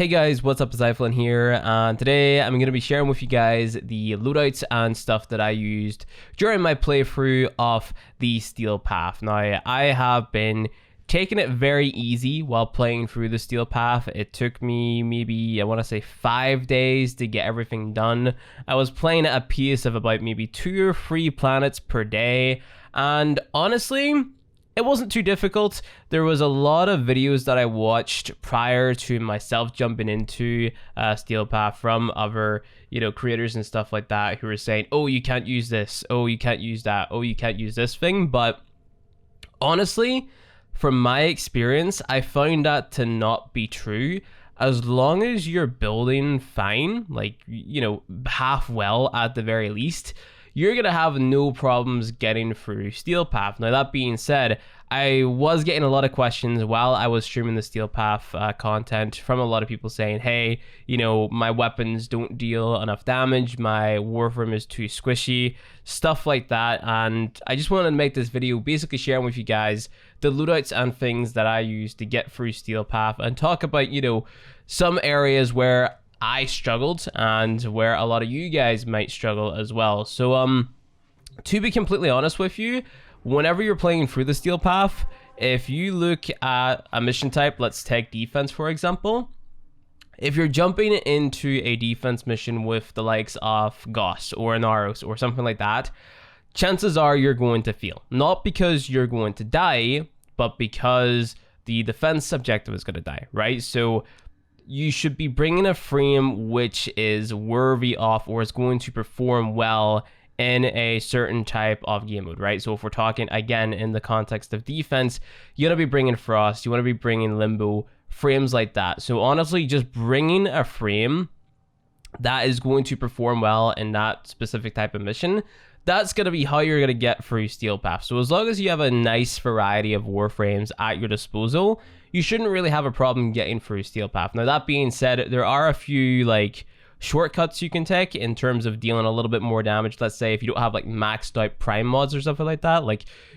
Hey guys, what's up? It's Zyflin here, and today I'm going to be sharing with you guys the loadouts and stuff that I used during my playthrough of the Steel Path. Now, I have been taking it very easy while playing through the Steel Path. It took me maybe, I want to say 5 days to get everything done. I was playing at a pace of about maybe 2 or 3 planets per day, and honestly, it wasn't too difficult. There was a lot of videos that I watched prior to myself jumping into Steel Path from other, creators and stuff like that who were saying, oh, you can't use this, oh, you can't use that, oh, you can't use this thing. But honestly, from my experience, I found that to not be true. As long as you're building fine, half well at the very least, you're going to have no problems getting through Steel Path. Now, that being said, I was getting a lot of questions while I was streaming the Steel Path content from a lot of people saying, hey, my weapons don't deal enough damage, my Warframe is too squishy, stuff like that. And I just wanted to make this video basically sharing with you guys the loadouts and things that I use to get through Steel Path and talk about, some areas where I struggled and where a lot of you guys might struggle as well. So to be completely honest with you, whenever you're playing through the Steel Path, if you look at a mission type, let's take defense for example. If you're jumping into a defense mission with the likes of Gauss or Naros or something like that, chances are you're going to fail. Not because you're going to die, but because the defense objective is going to die, right? So you should be bringing a frame which is worthy of or is going to perform well in a certain type of game mode, right? So if we're talking, again, in the context of defense, you want to be bringing Frost, you want to be bringing Limbo, frames like that. So honestly, just bringing a frame that is going to perform well in that specific type of mission, that's going to be how you're going to get through Steel Path. So as long as you have a nice variety of Warframes at your disposal, you shouldn't really have a problem getting through Steel Path. Now, that being said, there are a few shortcuts you can take in terms of dealing a little bit more damage. Let's say if you don't have maxed out prime mods or something like that,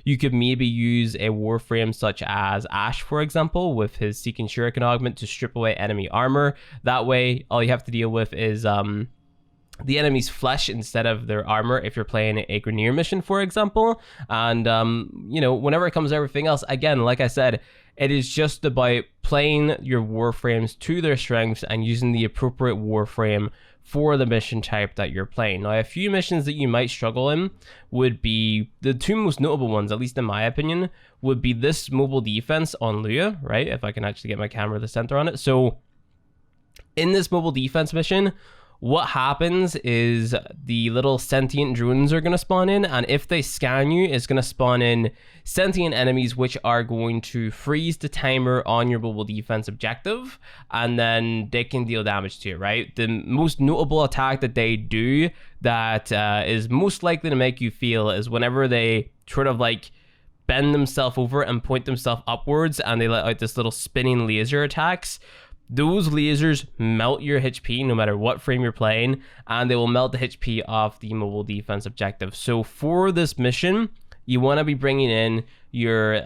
you could maybe use a Warframe such as Ash, for example, with his Seeking Shuriken augment to strip away enemy armor. That way, all you have to deal with is the enemy's flesh instead of their armor if you're playing a Grenier mission, for example. And whenever it comes to everything else, again, like I said, it is just about playing your Warframes to their strengths and using the appropriate Warframe for the mission type that you're playing. Now, a few missions that you might struggle in would be, the two most notable ones, at least in my opinion, would be this mobile defense on Lua, right? If I can actually get my camera to center on it. So in this mobile defense mission, what happens is the little sentient drones are going to spawn in, and if they scan you, it's going to spawn in sentient enemies which are going to freeze the timer on your mobile defense objective, and then they can deal damage to it, right? The most notable attack that they do that is most likely to make you feel is whenever they sort of bend themselves over and point themselves upwards, and they let out this little spinning laser attacks. Those lasers melt your HP no matter what frame you're playing, and they will melt the HP off the mobile defense objective. So for this mission, you want to be bringing in your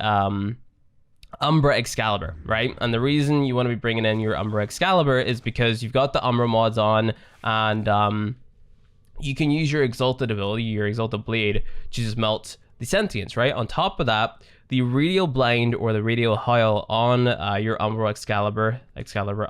Umbra Excalibur, right? And the reason you want to be bringing in your Umbra Excalibur is because you've got the Umbra mods on, and you can use your Exalted ability, your Exalted Blade, to just melt the sentience, right? On top of that, the Radial Blind or the Radial Howl on your Umbra Excalibur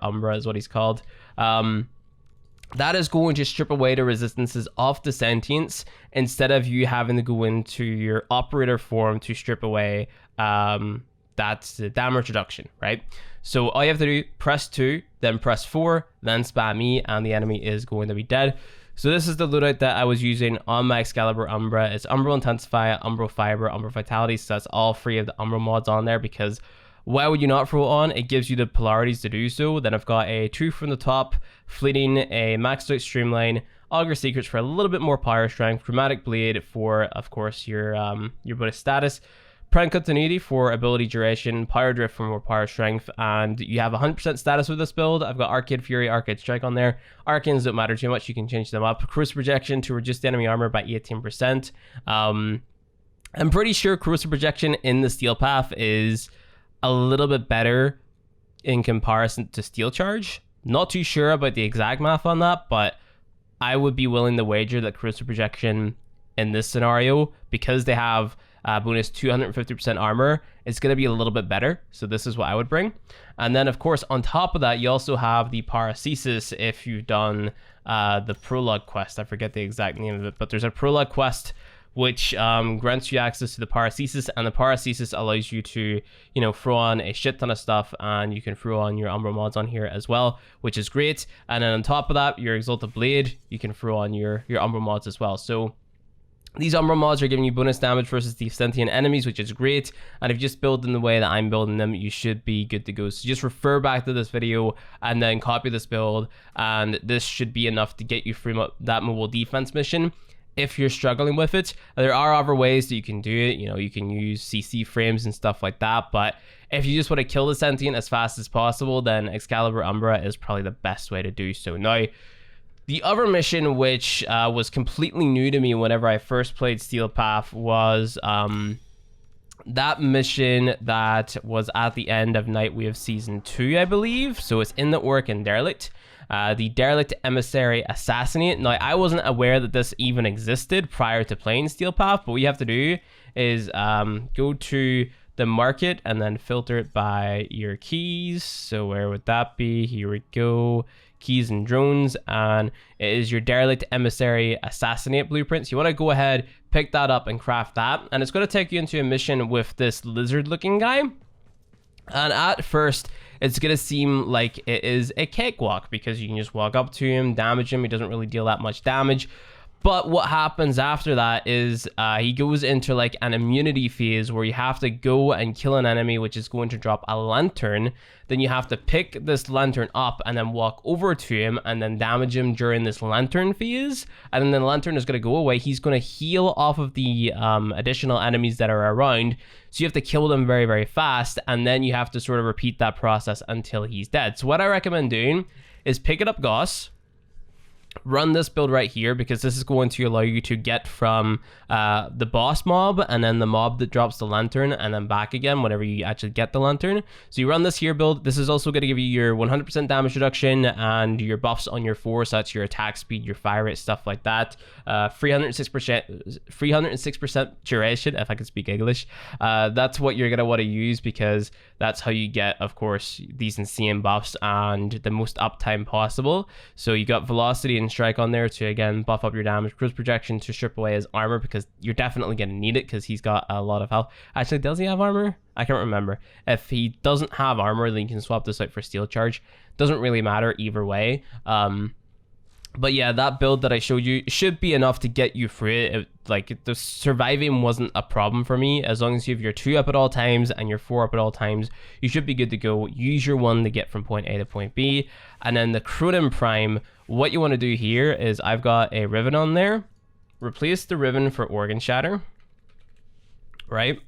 Umbra is what he's called, that is going to strip away the resistances of the sentience instead of you having to go into your operator form to strip away that's the damage reduction, right? So all you have to do, press 2, then press 4, then spam E, and the enemy is going to be dead. So this is the loadout that I was using on my Excalibur Umbra. It's Umbral Intensify, Umbral Fiber, Umbral Vitality. So that's all 3 of the Umbra mods on there, because why would you not throw it on? It gives you the polarities to do so. Then I've got a Truth from the Top, Fleeting, a Maxed Out Streamline, Augur Secrets for a little bit more power strength, Chromatic Blade for, of course, your bonus status, Prime Continuity for ability duration, Power Drift for more power strength, and you have 100% status with this build. I've got Arcade Fury, Arcade Strike on there. Arcanes don't matter too much, you can change them up. Corrosive Projection to reduce the enemy armor by 18%. I'm pretty sure Corrosive Projection in the Steel Path is a little bit better in comparison to Steel Charge. Not too sure about the exact math on that, but I would be willing to wager that corrosive projection in this scenario, because they have bonus 250% armor, it's going to be a little bit better. So this is what I would bring. And then of course on top of that, you also have the paracesis if you've done the prologue quest. I forget the exact name of it, but there's a prologue quest which grants you access to the paracesis, and the paracesis allows you to, you know, throw on a shit ton of stuff, and you can throw on your Umbra mods on here as well, which is great. And then on top of that, your Exalted Blade, you can throw on your Umbra mods as well. So these Umbra mods are giving you bonus damage versus the sentient enemies, which is great. And if you just build in the way that I'm building them, you should be good to go. So just refer back to this video and then copy this build, and this should be enough to get you through that mobile defense mission. If you're struggling with it, there are other ways that you can do it. You know, you can use CC frames and stuff like that. But if you just want to kill the sentient as fast as possible, then Excalibur Umbra is probably the best way to do so. Now, the other mission, which was completely new to me whenever I first played Steel Path, was that mission that was at the end of Nightwave Season 2, I believe. So it's in the Orc and Derelict. The Derelict Emissary Assassinate. Now, I wasn't aware that this even existed prior to playing Steel Path, but what you have to do is go to the market and then filter it by your keys. So where would that be? Here we go. Keys and drones, and it is your Derelict Emissary Assassinate blueprint. So you want to go ahead, pick that up and craft that, and it's going to take you into a mission with this lizard looking guy. And at first it's going to seem like it is a cakewalk because you can just walk up to him, damage him. He doesn't really deal that much damage. But what happens after that is he goes into like an immunity phase where you have to go and kill an enemy, which is going to drop a lantern. Then you have to pick this lantern up and then walk over to him and then damage him during this lantern phase. And then the lantern is going to go away. He's going to heal off of the additional enemies that are around. So you have to kill them very, very fast. And then you have to sort of repeat that process until he's dead. So what I recommend doing is pick it up Goss. Run this build right here, because this is going to allow you to get from the boss mob and then the mob that drops the lantern and then back again whenever you actually get the lantern. So you run this here build. This is also going to give you your 100% damage reduction and your buffs on your force. That's your attack speed, your fire rate, stuff like that. 306% duration, if I can speak English. That's what you're going to want to use, because that's how you get, of course, these insane buffs and the most uptime possible. So you got velocity and strike on there to, again, buff up your damage, cruise projection to strip away his armor, because you're definitely going to need it because he's got a lot of health. Actually, does he have armor? I can't remember. If he doesn't have armor, then you can swap this out for steel charge. Doesn't really matter either way. But yeah, that build that I showed you should be enough to get you through it. Like, the surviving wasn't a problem for me. As long as you have your 2 up at all times and your 4 up at all times, you should be good to go. Use your 1 to get from point A to point B. And then the Chronon Prime, what you want to do here is, I've got a Riven on there. Replace the Riven for Organ Shatter. Right?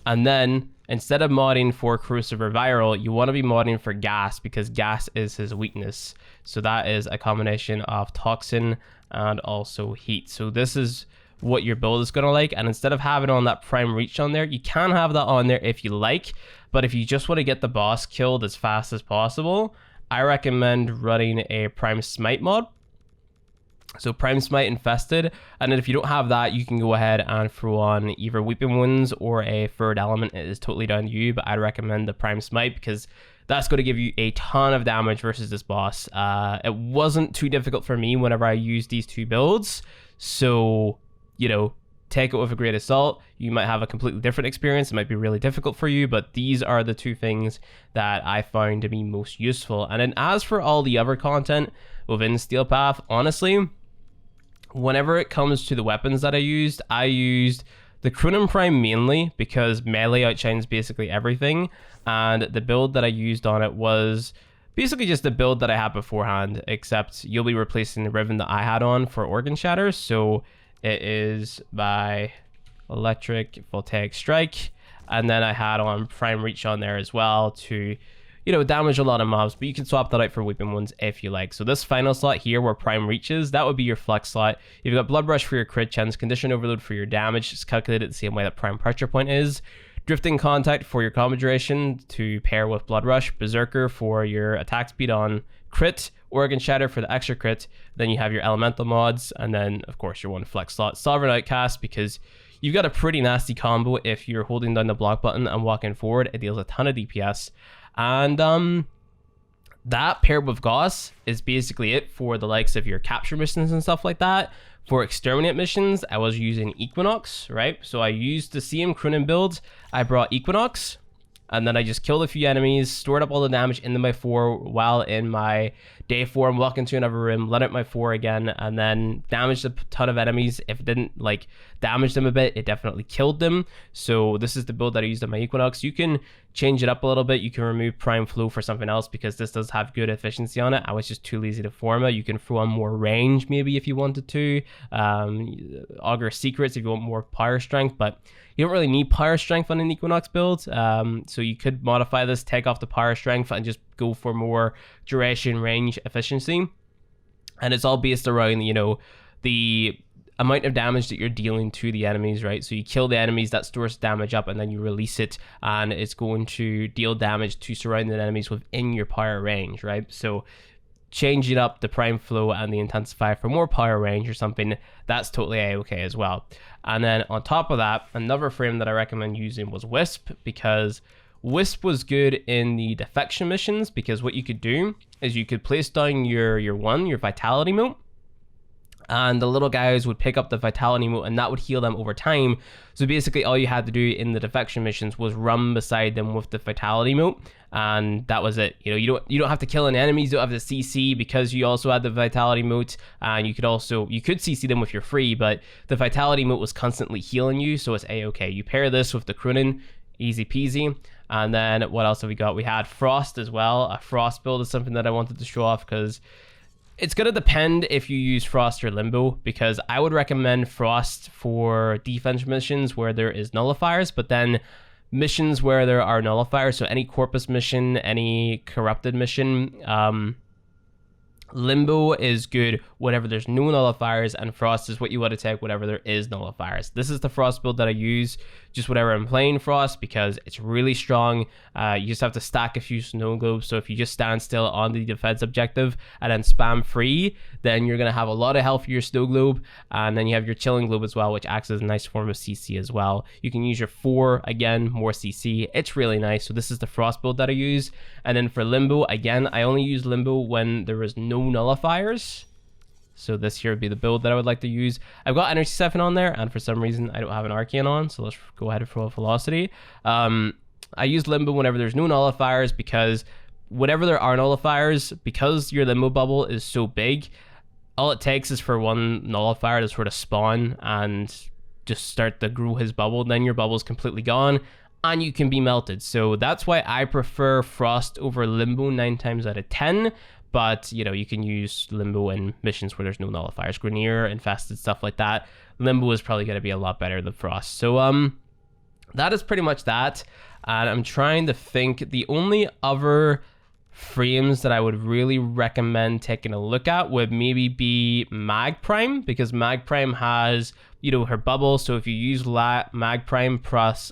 And then, instead of modding for Corrosive or Viral, you want to be modding for Gas, because Gas is his weakness. So that is a combination of Toxin and also Heat. So this is what your build is going to like. And instead of having on that Prime Reach on there, you can have that on there if you like. But if you just want to get the boss killed as fast as possible, I recommend running a Prime Smite mod. So Prime Smite Infested, and then if you don't have that, you can go ahead and throw on either Weeping Wounds or a Third Element. It is totally down to you, but I'd recommend the Prime Smite because that's going to give you a ton of damage versus this boss. It wasn't too difficult for me whenever I used these 2 builds, so, you know, take it with a grain of salt. You might have a completely different experience. It might be really difficult for you, but these are the 2 things that I found to be most useful. And then as for all the other content within Steel Path, honestly, whenever it comes to the weapons that I used the Chronon Prime mainly because melee outshines basically everything, and the build that I used on it was basically just the build that I had beforehand, except you'll be replacing the Riven that I had on for Organ Shatter. So it is by Electric Voltaic Strike, and then I had on Prime Reach on there as well to, you know, damage a lot of mobs, but you can swap that out for Weeping Wounds if you like. So this final slot here where Prime reaches, that would be your flex slot. You've got Blood Rush for your crit chance, Condition Overload for your damage, it's calculated the same way that Prime Pressure Point is. Drifting Contact for your combo duration to pair with Blood Rush, Berserker for your attack speed on crit, Organ Shatter for the extra crit. Then you have your elemental mods, and then of course your one flex slot Sovereign Outcast, because you've got a pretty nasty combo if you're holding down the block button and walking forward. It deals a ton of DPS, and that paired with Gauss is basically it for the likes of your capture missions and stuff like that. For exterminate missions, I was using Equinox, right? So I used the same Croonin build. I brought Equinox, and then I just killed a few enemies, stored up all the damage into my 4 while in my day 4. I'm walking to another room, let out my 4 again, and then damaged a ton of enemies. If it didn't like damage them a bit, it definitely killed them. So this is the build that I used on my Equinox. You can change it up a little bit. You can remove Prime Flow for something else because this does have good efficiency on it. I was just too lazy to form it. You can throw on more range maybe if you wanted to. Augur Secrets if you want more power strength, but you don't really need power strength on an Equinox build. So you could modify this, take off the power strength, and just go for more duration, range, efficiency. And it's all based around, you know, the amount of damage that you're dealing to the enemies, right? So you kill the enemies, that stores damage up, and then you release it, and it's going to deal damage to surrounding enemies within your power range, right? So changing up the Prime Flow and the Intensify for more power range or something, that's totally a-okay as well. And then on top of that, another frame that I recommend using was Wisp, because Wisp was good in the defection missions, because what you could do is you could place down your Vitality Mote, and the little guys would pick up the Vitality Mote, and that would heal them over time. So basically all you had to do in the defection missions was run beside them with the Vitality Mote, and that was it. You know, you don't have to kill any enemies, you don't have to CC, because you also had the Vitality Mote, and you could CC them with your free, but the Vitality Mote was constantly healing you, so it's a-okay. You pair this with the Croonin, easy peasy. And then what else have we got? We had Frost as well. A Frost build is something that I wanted to show off, because it's going to depend if you use Frost or Limbo, because I would recommend Frost for defense missions where there is nullifiers, but then missions where there are nullifiers, so any Corpus mission, any Corrupted mission, Limbo is good whenever there's no nullifiers, and Frost is what you want to take whenever there is nullifiers. This is the Frost build that I use just whenever I'm playing Frost, because it's really strong. You just have to stack a few snow globes, so if you just stand still on the defense objective and then spam free, then you're going to have a lot of health for your snow globe, and then you have your chilling globe as well, which acts as a nice form of CC as well. You can use your 4, again, more CC. It's really nice. So this is the Frost build that I use. And then for Limbo, again, I only use Limbo when there is no nullifiers. So this here would be the build that I would like to use. I've got Energy 7 on there, and for some reason I don't have an Arcane on, so let's go ahead and throw a Velocity. I use Limbo whenever there's no nullifiers, because whenever there are nullifiers, because your Limbo bubble is so big, all it takes is for one nullifier to sort of spawn and just start to grow his bubble, then your bubble's completely gone, and you can be melted. So that's why I prefer Frost over Limbo 9 times out of 10. But, you know, you can use Limbo in missions where there's no nullifiers. Grenier, Infested, stuff like that. Limbo is probably going to be a lot better than Frost. So, that is pretty much that. And I'm trying to think. The only other frames that I would really recommend taking a look at would maybe be Mag Prime, because Mag Prime has, you know, her bubble. So if you use Mag Prime plus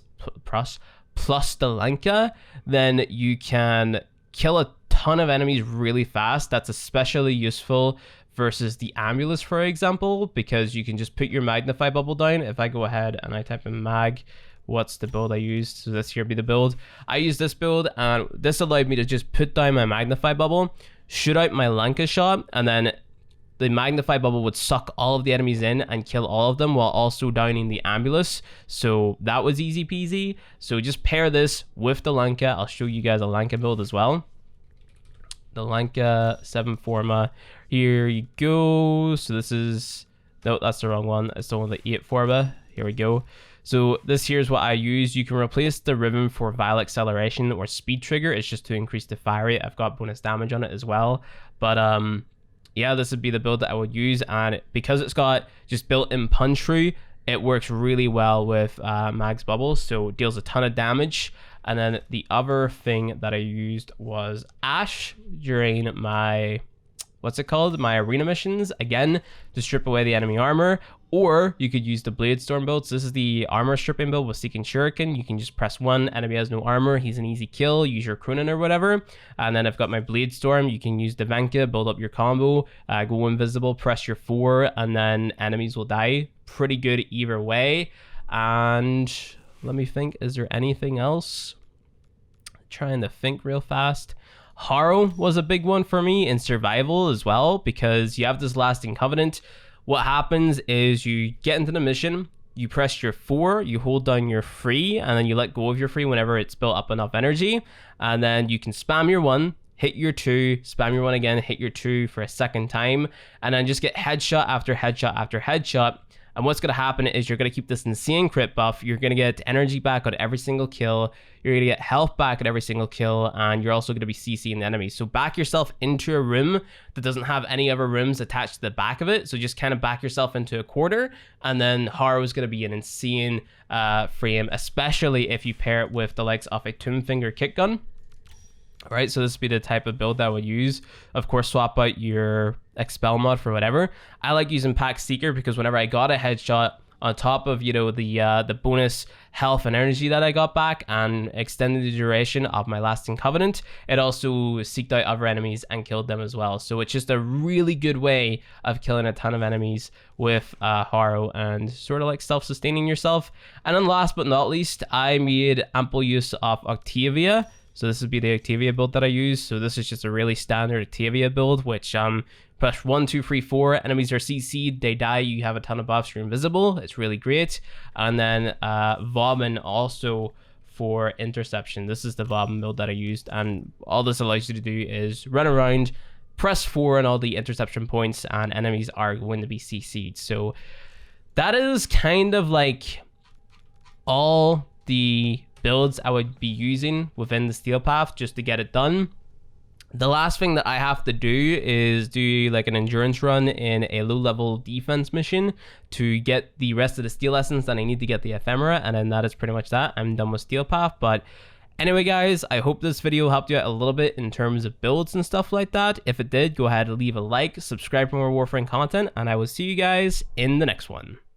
Stalenka, then you can kill a ton of enemies really fast. That's especially useful versus the Ambulance, for example, because you can just put your Magnify bubble down. If I go ahead and I type in Mag, what's the build I used? So this here be the build. I used this build, and this allowed me to just put down my Magnify bubble, shoot out my Lanka shot, and then the Magnify bubble would suck all of the enemies in and kill all of them while also downing the Ambulance. So that was easy peasy. So just pair this with the Lanka. I'll show you guys a Lanka build as well. The Lanka 7 Forma. Here you go. So this is, no, that's the wrong one. It's the one with the 8 Forma. Here we go. So this here's what I use. You can replace the ribbon for Vile Acceleration or Speed Trigger. It's just to increase the fire rate. I've got bonus damage on it as well. But yeah, this would be the build that I would use. And because it's got just built-in punch through, it works really well with Mag's bubbles. So it deals a ton of damage. And then the other thing that I used was Ash during my what's it called? My arena missions, again, to strip away the enemy armor. Or you could use the Blade Storm build. So this is the armor stripping build with Seeking Shuriken. You can just press 1, enemy has no armor, he's an easy kill, use your Kronen or whatever. And then I've got my Blade Storm. You can use the Venka, build up your combo, go invisible, press your 4, and then enemies will die. Pretty good either way. And let me think, is there anything else? Trying to think real fast. Harrow was a big one for me in survival as well, because you have this Lasting Covenant. What happens is you get into the mission, you press your 4, you hold down your 3, and then you let go of your 3 whenever it's built up enough energy. And then you can spam your 1, hit your 2, spam your 1 again, hit your 2 for a second time, and then just get headshot after headshot after headshot. And what's going to happen is you're going to keep this insane crit buff. You're going to get energy back on every single kill. You're going to get health back at every single kill. And you're also going to be CCing the enemy. So back yourself into a room that doesn't have any other rooms attached to the back of it. So just kind of back yourself into a corner. And then Harrow is going to be an insane frame, especially if you pair it with the likes of a Tomb Finger kick gun. All right, so this would be the type of build that I would use. Of course, swap out your Expel mod for whatever. I like using Pack Seeker because whenever I got a headshot, on top of, you know, the bonus health and energy that I got back and extended the duration of my Lasting Covenant, it also seeked out other enemies and killed them as well. So it's just a really good way of killing a ton of enemies with Harrow and sort of like self-sustaining yourself. And then last but not least, I made ample use of Octavia. So this would be the Octavia build that I use. So this is just a really standard Octavia build, which push 1, 2, 3, 4, enemies are CC'd, they die, you have a ton of buffs, you're invisible. It's really great. And then Vauban also for interception. This is the Vauban build that I used, and all this allows you to do is run around, press 4 on all the interception points, and enemies are going to be CC'd. So that is kind of like all the builds I would be using within the Steel Path just to get it done. The last thing that I have to do is do like an endurance run in a low level defense mission to get the rest of the Steel Essence that I need to get the Ephemera, and then that is pretty much that. I'm done with Steel Path. But anyway guys, I hope this video helped you out a little bit in terms of builds and stuff like that. If it did, go ahead and leave a like, subscribe for more Warframe content, and I will see you guys in the next one.